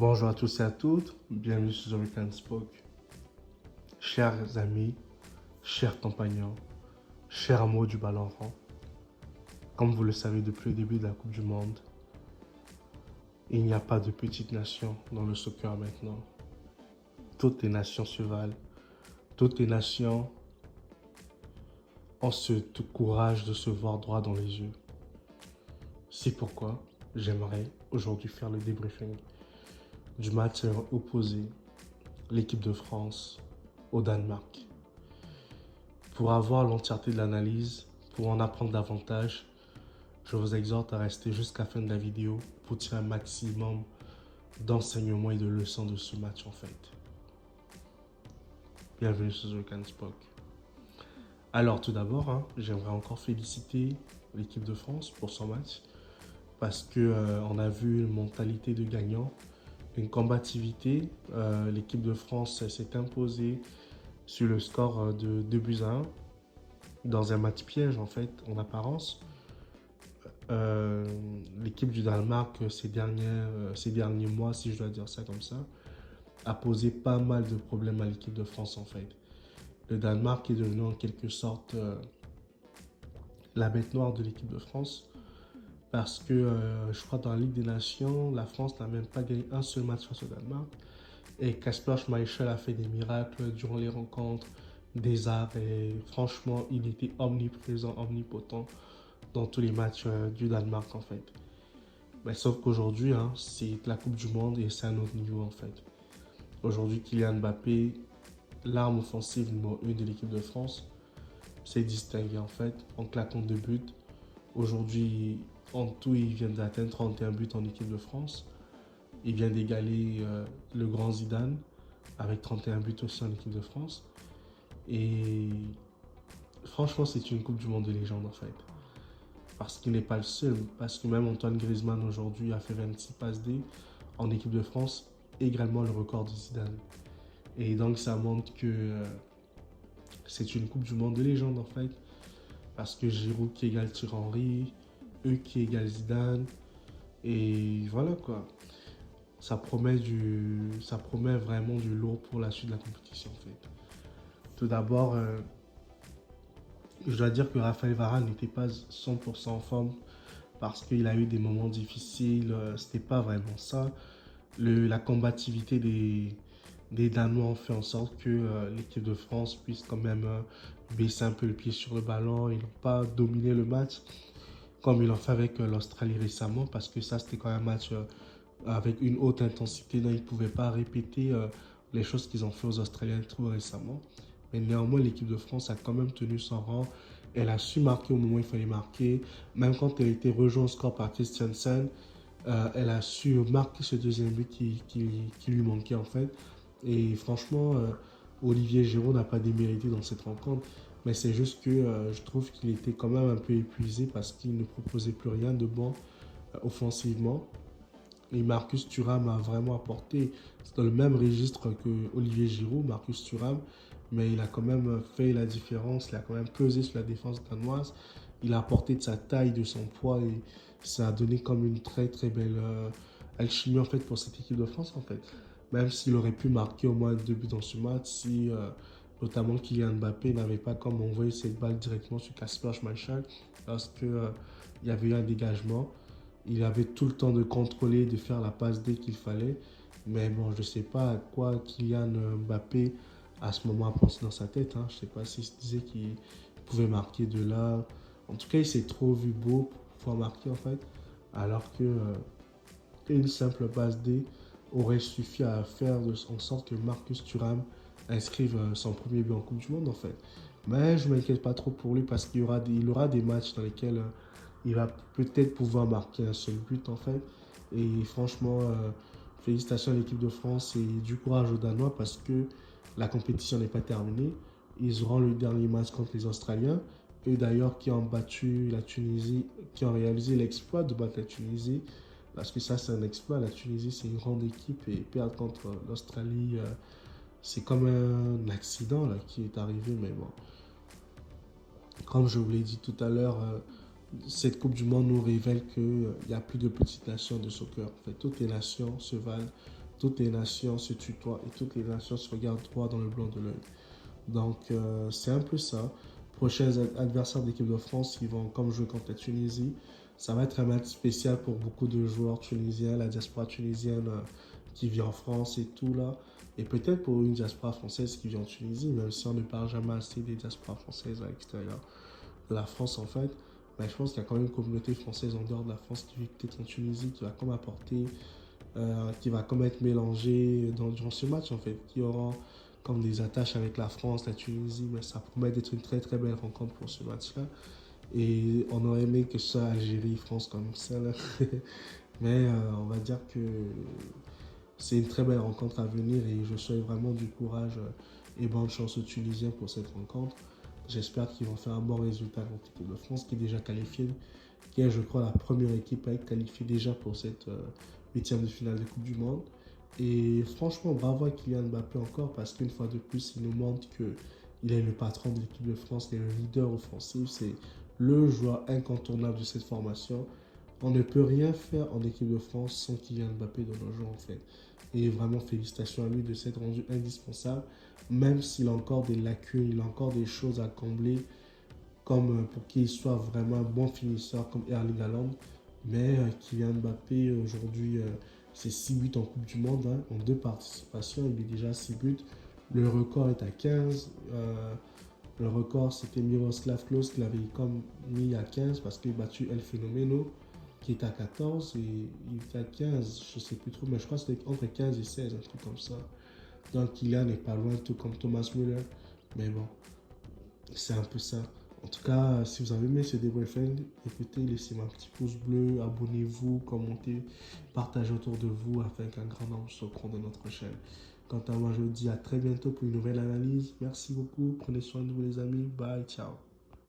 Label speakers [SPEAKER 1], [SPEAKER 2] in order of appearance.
[SPEAKER 1] Bonjour à tous et à toutes, bienvenue sur The Weekend Spoke. Chers amis, chers compagnons, chers amoureux du ballon rond, comme vous le savez depuis le début de la Coupe du Monde, il n'y a pas de petite nation dans le soccer maintenant. Toutes les nations se valent, toutes les nations ont ce courage de se voir droit dans les yeux. C'est pourquoi j'aimerais aujourd'hui faire le débriefing du match opposé, l'équipe de France au Danemark. Pour avoir l'entièreté de l'analyse, pour en apprendre davantage, je vous exhorte à rester jusqu'à la fin de la vidéo pour tirer un maximum d'enseignements et de leçons de ce match en fait. Bienvenue sur The Weekend Spoke. Alors tout d'abord, j'aimerais encore féliciter l'équipe de France pour son match parce qu'on a vu une mentalité de gagnant, une combativité. L'équipe de France s'est imposée sur le score de 2-1 dans un match piège en fait en apparence. L'équipe du Danemark ces derniers mois, si je dois dire ça comme ça, a posé pas mal de problèmes à l'équipe de France en fait. Le Danemark est devenu en quelque sorte la bête noire de l'équipe de France parce que je crois dans la Ligue des Nations, la France n'a même pas gagné un seul match face au Danemark et Kasper Schmeichel a fait des miracles durant les rencontres, des arts et franchement il était omniprésent, omnipotent dans tous les matchs du Danemark en fait. Mais sauf qu'aujourd'hui, c'est la Coupe du Monde et c'est un autre niveau en fait. Aujourd'hui, Kylian Mbappé, l'arme offensive numéro 1 de l'équipe de France, s'est distingué en fait en claquant 2 buts. Aujourd'hui, en tout, il vient d'atteindre 31 buts en équipe de France. Il vient d'égaler le grand Zidane avec 31 buts aussi en équipe de France. Et franchement, c'est une Coupe du Monde de légende en fait. Parce qu'il n'est pas le seul, parce que même Antoine Griezmann aujourd'hui a fait 26 passes D en équipe de France, également le record de Zidane. Et donc ça montre que c'est une Coupe du Monde de légende en fait, parce que Giroud qui égale Thierry Henry, eux qui égale Zidane, et voilà quoi. Ça promet vraiment du lourd pour la suite de la compétition en fait. Tout d'abord, je dois dire que Raphaël Varane n'était pas 100% en forme parce qu'il a eu des moments difficiles. C'était pas vraiment ça. La combativité des Danois ont fait en sorte que l'équipe de France puisse quand même baisser un peu le pied sur le ballon. Ils n'ont pas dominé le match comme ils l'ont fait avec l'Australie récemment parce que ça c'était quand même un match avec une haute intensité. Donc ils ne pouvaient pas répéter les choses qu'ils ont fait aux Australiens tout récemment. Mais néanmoins, l'équipe de France a quand même tenu son rang. Elle a su marquer au moment où il fallait marquer. Même quand elle a été rejointe au score par Christiansen, elle a su marquer ce deuxième but qui lui manquait en fait. Et franchement, Olivier Giroud n'a pas démérité dans cette rencontre. Mais c'est juste que je trouve qu'il était quand même un peu épuisé parce qu'il ne proposait plus rien de bon offensivement. Et Marcus Thuram a vraiment apporté, c'est dans le même registre que Olivier Giroud, Marcus Thuram, mais il a quand même fait la différence, il a quand même pesé sur la défense danoise, il a apporté de sa taille, de son poids et ça a donné comme une très très belle alchimie en fait pour cette équipe de France en fait. Même s'il aurait pu marquer au moins 2 buts dans ce match, si notamment Kylian Mbappé n'avait pas comme envoyé cette balle directement sur Kasper Schmeichel parce que il y avait eu un dégagement. Il avait tout le temps de contrôler, de faire la passe dès qu'il fallait. Mais bon, je ne sais pas à quoi Kylian Mbappé, à ce moment, a pensé dans sa tête. Je ne sais pas s'il se disait qu'il pouvait marquer de là. En tout cas, il s'est trop vu beau pour pouvoir marquer, en fait. Alors que une simple passe D aurait suffi à faire en sorte que Marcus Thuram inscrive son premier but en Coupe du Monde, en fait. Mais je ne m'inquiète pas trop pour lui parce qu'il aura des matchs dans lesquels il va peut-être pouvoir marquer un seul but en fait. Et franchement, félicitations à l'équipe de France et du courage aux Danois parce que la compétition n'est pas terminée. Ils auront le dernier match contre les Australiens. Eux d'ailleurs qui ont battu la Tunisie, qui ont réalisé l'exploit de battre la Tunisie. Parce que ça c'est un exploit, la Tunisie c'est une grande équipe et perdre contre l'Australie, c'est comme un accident là, qui est arrivé. Mais bon, comme je vous l'ai dit tout à l'heure, cette Coupe du Monde nous révèle qu'il n'y a plus de petites nations de soccer. En fait, toutes les nations se valent, toutes les nations se tutoient et toutes les nations se regardent droit dans le blanc de l'œil. Donc, c'est un peu ça. Prochains adversaires de l'équipe de France, ils vont comme jouer contre la Tunisie. Ça va être un match spécial pour beaucoup de joueurs tunisiens, la diaspora tunisienne qui vit en France et tout là. Et peut-être pour une diaspora française qui vit en Tunisie, même si on ne parle jamais assez des diasporas françaises à l'extérieur de la France en fait. Mais je pense qu'il y a quand même une communauté française en dehors de la France qui vit peut-être en Tunisie, qui va comme apporter, qui va comme être mélangée durant ce match en fait, qui aura comme des attaches avec la France, la Tunisie, mais ça promet d'être une très très belle rencontre pour ce match-là. Et on aurait aimé que ce soit Algérie-France comme ça, là. Mais on va dire que c'est une très belle rencontre à venir et je souhaite vraiment du courage et bonne chance aux Tunisiens pour cette rencontre. J'espère qu'ils vont faire un bon résultat contre l'équipe de France qui est déjà qualifiée, qui est je crois la première équipe à être qualifiée déjà pour cette huitième de finale de Coupe du Monde. Et franchement, bravo à Kylian Mbappé encore parce qu'une fois de plus, il nous montre qu'il est le patron de l'équipe de France, il est le leader offensif, c'est le joueur incontournable de cette formation. On ne peut rien faire en équipe de France sans Kylian Mbappé dans nos jeux en fait. Et vraiment félicitations à lui de s'être rendu indispensable, même s'il a encore des lacunes, il a encore des choses à combler, comme pour qu'il soit vraiment un bon finisseur comme Erling Haaland. Mais Kylian Mbappé aujourd'hui, c'est 6 buts en Coupe du Monde, hein, en 2 participations, il est déjà à 6 buts. Le record est à 15. Le record, c'était Miroslav Klose qui l'avait comme mis à 15 parce qu'il a battu El Fenomeno qui est à 14 et il est à 15, je sais plus trop, mais je crois que c'était entre 15 et 16, un truc comme ça. Donc Kylian n'est pas loin, tout comme Thomas Müller. Mais bon, c'est un peu ça. En tout cas, si vous avez aimé ce débriefing, écoutez, laissez-moi un petit pouce bleu, abonnez-vous, commentez, partagez autour de vous afin qu'un grand nombre soit au courant de notre chaîne. Quant à moi, je vous dis à très bientôt pour une nouvelle analyse. Merci beaucoup, prenez soin de vous les amis, bye, ciao.